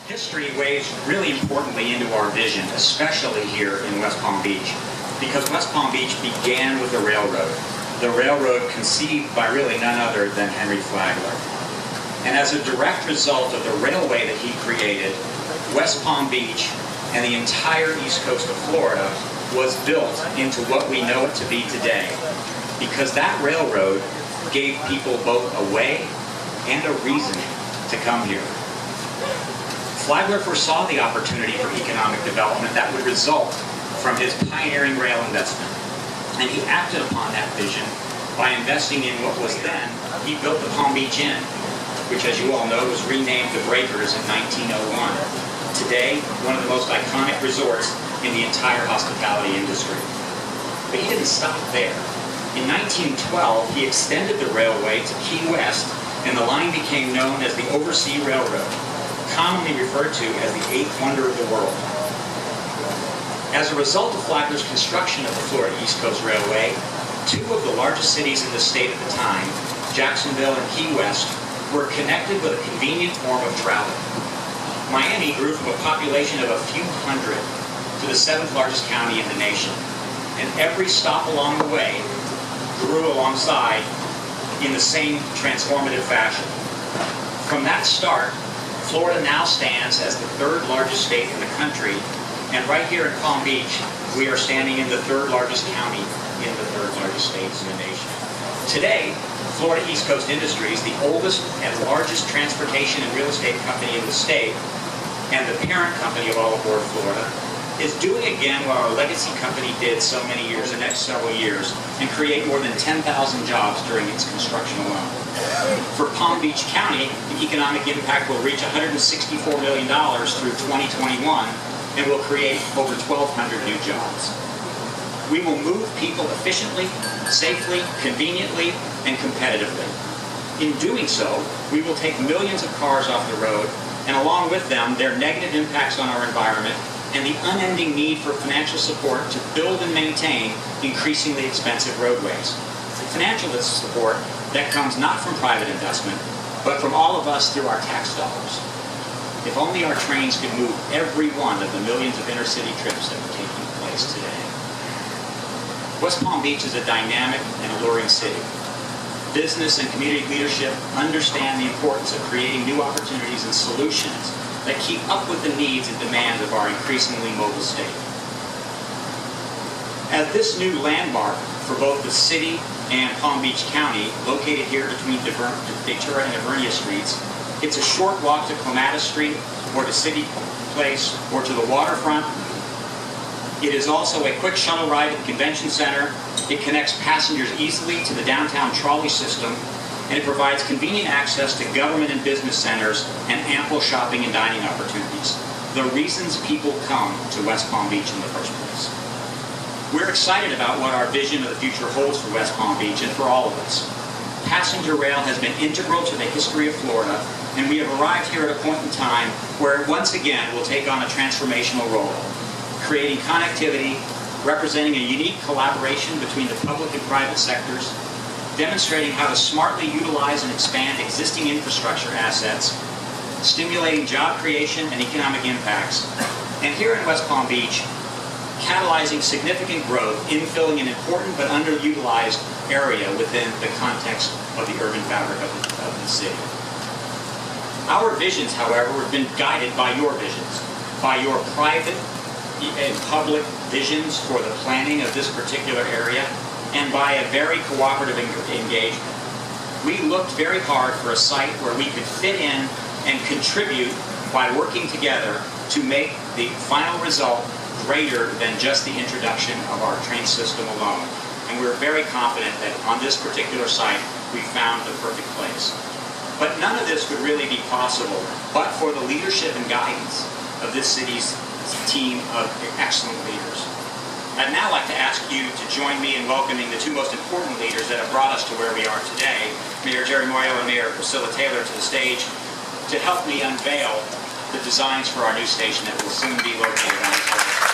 History weighs really importantly into our vision, especially here in West Palm Beach, because West Palm Beach began with a railroad. The railroad conceived by really none other than Henry Flagler. And as a direct result of the railway that he created, West Palm Beach and the entire east coast of Florida was built into what we know it to be today, because that railroad gave people both a way and a reason to come here. Flagler foresaw the opportunity for economic development that would result from his pioneering rail investment. And he acted upon that vision by investing in what was then, he built the Palm Beach Inn, which, as you all know, was renamed the Breakers in 1901. Today, one of the most iconic resorts in the entire hospitality industry. But he didn't stop there. In 1912, he extended the railway to Key West, and the line became known as the Oversea Railroad, commonly referred to as the eighth wonder of the world. As a result of Flagler's construction of the Florida East Coast Railway, two of the largest cities in the state at the time, Jacksonville and Key West, were connected with a convenient form of travel. Miami grew from a population of a few hundred to the seventh largest county in the nation, and every stop along the way grew alongside in the same transformative fashion. From that start, Florida now stands as the third largest state in the country, and right here in Palm Beach, we are standing in the third largest county in the third largest state in the nation. Today, Florida East Coast Industries, the oldest and largest transportation and real estate company in the state, and the parent company of all aboard Florida, is doing again what our legacy company did so many years, the next several years, and create more than 10,000 jobs during its construction alone. For Palm Beach County, the economic impact will reach $164 million through 2021 and will create over 1,200 new jobs. We will move people efficiently, safely, conveniently, and competitively. In doing so, we will take millions of cars off the road, and along with them, their negative impacts on our environment and the unending need for financial support to build and maintain increasingly expensive roadways. Financial support that comes not from private investment, but from all of us through our tax dollars. If only our trains could move every one of the millions of intercity trips that are taking place today. West Palm Beach is a dynamic and alluring city. Business and community leadership understand the importance of creating new opportunities and solutions that keep up with the needs and demands of our increasingly mobile state. As this new landmark for both the city and Palm Beach County, located here between Datura and Ivernia Streets, it's a short walk to Clematis Street, or to City Place, or to the waterfront. It is also a quick shuttle ride to the convention center. It connects passengers easily to the downtown trolley system, and it provides convenient access to government and business centers and ample shopping and dining opportunities. The reasons people come to West Palm Beach in the first place. We're excited about what our vision of the future holds for West Palm Beach and for all of us. Passenger rail has been integral to the history of Florida, and we have arrived here at a point in time where it once again will take on a transformational role, creating connectivity, representing a unique collaboration between the public and private sectors, demonstrating how to smartly utilize and expand existing infrastructure assets, stimulating job creation and economic impacts, and here in West Palm Beach, catalyzing significant growth, infilling an important but underutilized area within the context of the urban fabric of the city. Our visions, however, have been guided by your visions, by your private and public visions for the planning of this particular area, and by a very cooperative engagement. We looked very hard for a site where we could fit in and contribute by working together to make the final result greater than just the introduction of our train system alone. And we're very confident that on this particular site, we found the perfect place. But none of this would really be possible but for the leadership and guidance of this city's team of excellent leaders. I'd now like to ask you to join me in welcoming the two most important leaders that have brought us to where we are today, Mayor Jerry Moyo and Mayor Priscilla Taylor, to the stage to help me unveil the designs for our new station that will soon be located on this road.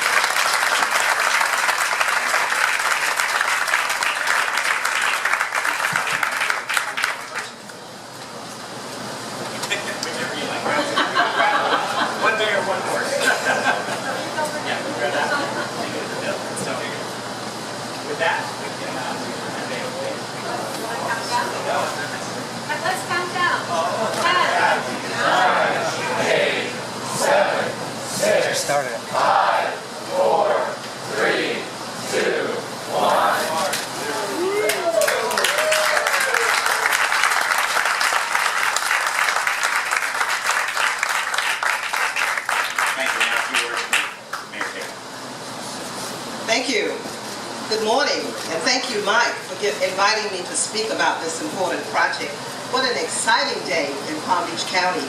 inviting me to speak about this important project. What an exciting day in Palm Beach County.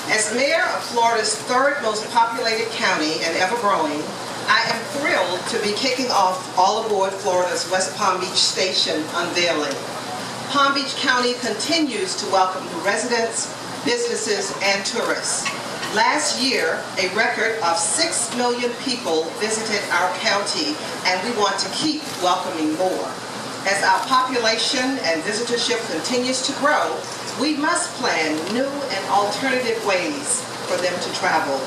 As mayor of Florida's third most populated county and ever growing, I am thrilled to be kicking off All Aboard Florida's West Palm Beach Station Unveiling. Palm Beach County continues to welcome new residents, businesses, and tourists. Last year, a record of 6 million people visited our county, and we want to keep welcoming more. As our population and visitorship continues to grow, we must plan new and alternative ways for them to travel.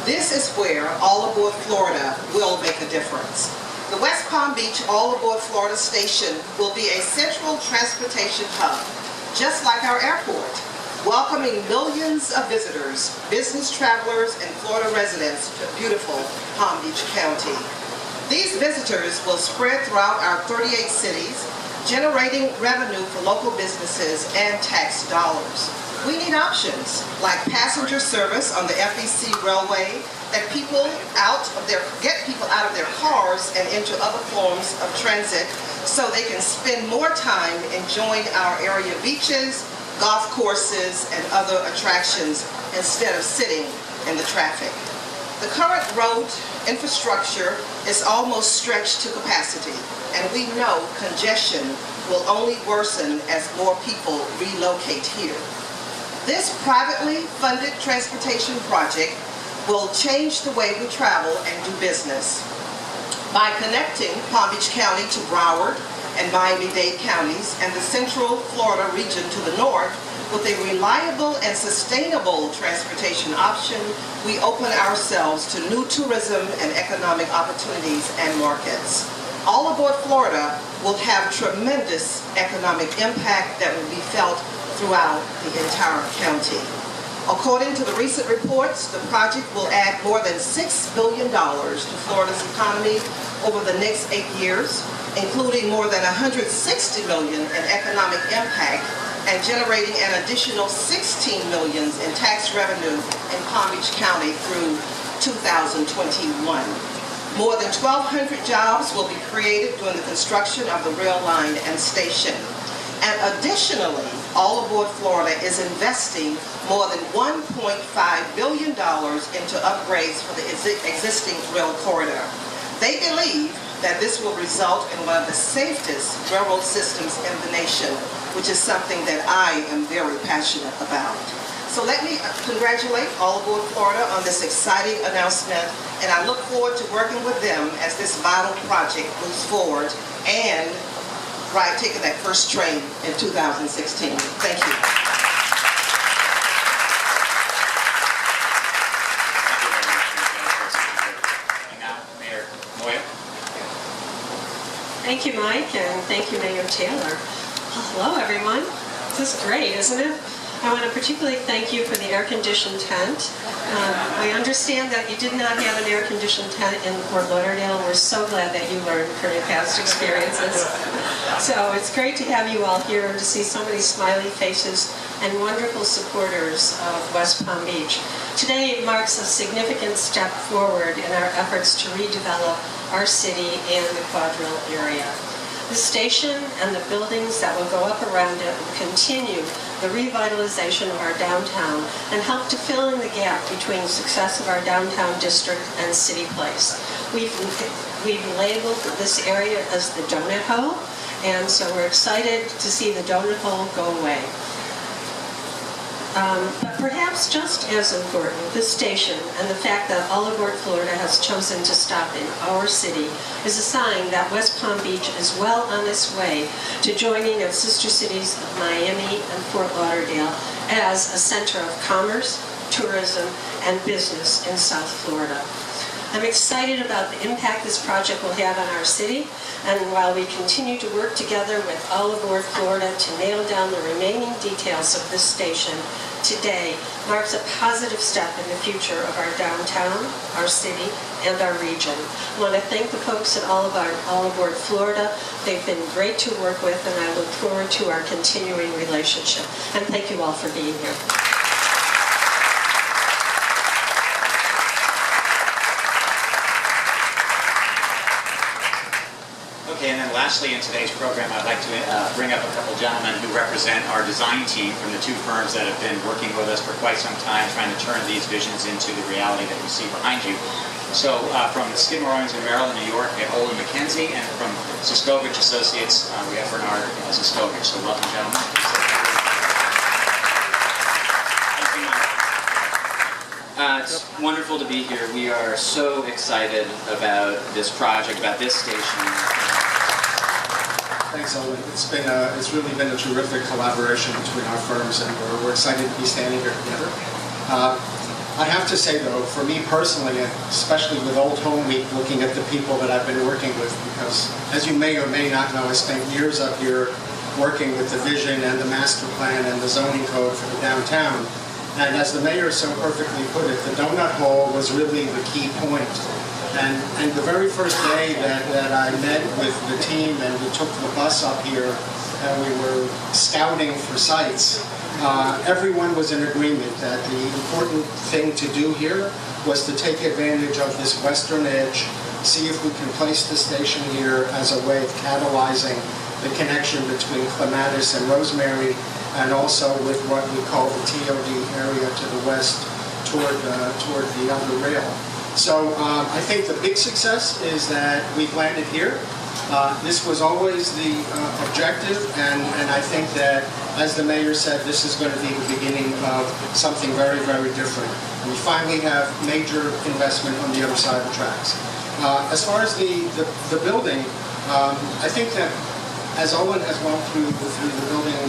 This is where All Aboard Florida will make a difference. The West Palm Beach All Aboard Florida station will be a central transportation hub, just like our airport, welcoming millions of visitors, business travelers, and Florida residents to beautiful Palm Beach County. These visitors will spread throughout our 38 cities, generating revenue for local businesses and tax dollars. We need options like passenger service on the FEC railway that get people out of their cars and into other forms of transit so they can spend more time enjoying our area beaches, golf courses, and other attractions instead of sitting in the traffic. The current road infrastructure is almost stretched to capacity, and we know congestion will only worsen as more people relocate here. This privately funded transportation project will change the way we travel and do business. By connecting Palm Beach County to Broward and Miami-Dade counties and the Central Florida region to the north, with a reliable and sustainable transportation option, we open ourselves to new tourism and economic opportunities and markets. All Aboard Florida will have tremendous economic impact that will be felt throughout the entire county. According to the recent reports, the project will add more than $6 billion to Florida's economy over the next 8 years, including more than $160 million in economic impact and generating an additional $16 million in tax revenue in Palm Beach County through 2021. More than 1,200 jobs will be created during the construction of the rail line and station. And additionally, All Aboard Florida is investing more than $1.5 billion into upgrades for the existing rail corridor. They believe that this will result in one of the safest railroad systems in the nation, which is something that I am very passionate about. So let me congratulate All Aboard Florida on this exciting announcement, and I look forward to working with them as this vital project moves forward and taking that first train in 2016. Thank you. Thank you, Mike, and thank you, Mayor Taylor. Hello, everyone. This is great, isn't it? I want to particularly thank you for the air-conditioned tent. I understand that you did not have an air-conditioned tent in Fort Lauderdale. We're so glad that you learned from your past experiences. So it's great to have you all here and to see so many smiley faces and wonderful supporters of West Palm Beach. Today marks a significant step forward in our efforts to redevelop our city and the Quadrille area. The station and the buildings that will go up around it will continue the revitalization of our downtown and help to fill in the gap between the success of our downtown district and City Place. We've labeled this area as the Donut Hole, and so we're excited to see the Donut Hole go away. But perhaps just as important, this station and the fact that All Aboard Florida has chosen to stop in our city is a sign that West Palm Beach is well on its way to joining its sister cities of Miami and Fort Lauderdale as a center of commerce, tourism, and business in South Florida. I'm excited about the impact this project will have on our city, and while we continue to work together with All Aboard Florida to nail down the remaining details of this station, today marks a positive step in the future of our downtown, our city, and our region. I want to thank the folks at All Aboard Florida. They've been great to work with, and I look forward to our continuing relationship. And thank you all for being here. Okay, and then last lastly, in today's program, I'd like to bring up a couple gentlemen who represent our design team from the two firms that have been working with us for quite some time, trying to turn these visions into the reality that you see behind you. So from Skidmore, Owings & Merrill in New York, we have Olin McKenzie, and from Siskovich Associates, we have Bernard Siskovich. So welcome, gentlemen. It's wonderful to be here. We are so excited about this project, about this station. Thanks, Owen. It's really been a terrific collaboration between our firms, and we're excited to be standing here together. I have to say, though, for me personally, especially with Old Home Week, looking at the people that I've been working with, because as you may or may not know, I spent years up here working with the vision and the master plan and the zoning code for the downtown. And as the mayor so perfectly put it, the donut hole was really the key point. And the very first day that I met with the team and we took the bus up here and we were scouting for sites, everyone was in agreement that the important thing to do here was to take advantage of this western edge, see if we can place the station here as a way of catalyzing the connection between Clematis and Rosemary, and also with what we call the TOD area to the west toward the other rail. So I think the big success is that we've landed here. This was always the objective, and I think that, as the mayor said, this is going to be the beginning of something very, very different. We finally have major investment on the other side of the tracks. As far as the building, I think that as Owen has gone through the building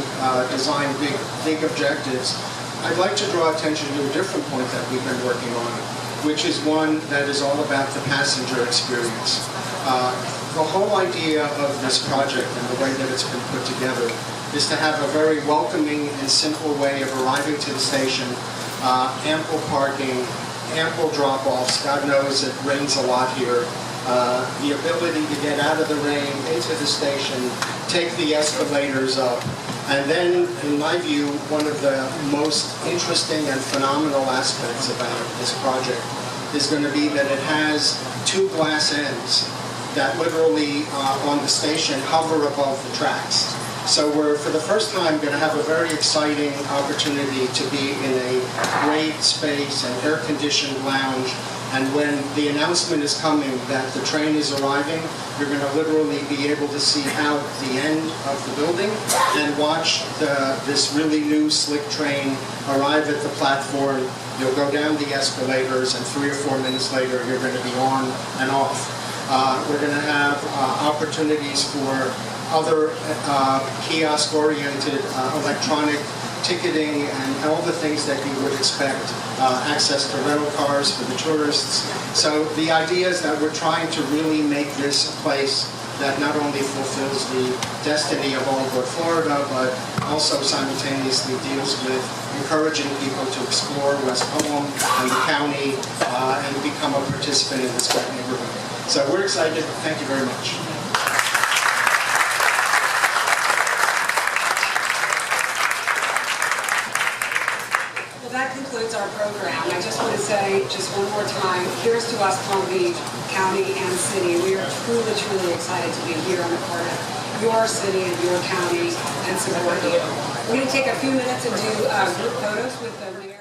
design big objectives, I'd like to draw attention to a different point that we've been working on, which is one that is all about the passenger experience. The whole idea of this project and the way that it's been put together is to have a very welcoming and simple way of arriving to the station, ample parking, ample drop-offs. God knows it rains a lot here. The ability to get out of the rain, into the station, take the escalators up. And then, in my view, one of the most interesting and phenomenal aspects about this project is going to be that it has two glass ends that literally, on the station, hover above the tracks. So we're, for the first time, going to have a very exciting opportunity to be in a great space, an air-conditioned lounge. And when the announcement is coming that the train is arriving, you're going to literally be able to see out the end of the building and watch this really new slick train arrive at the platform. You'll go down the escalators, and 3 or 4 minutes later, you're going to be on and off. We're going to have opportunities for other kiosk-oriented electronic ticketing and all the things that you would expect, access to rental cars for the tourists. So the idea is that we're trying to really make this a place that not only fulfills the destiny of Old Florida, but also simultaneously deals with encouraging people to explore West Palm and the county and become a participant in this great neighborhood. So we're excited. Thank you very much. That concludes our program. I just want to say just one more time, here's to West Palm Beach County and City. We are truly, truly excited to be here on the part of your city and your county and support you. We're going to take a few minutes and do group photos with the mayor.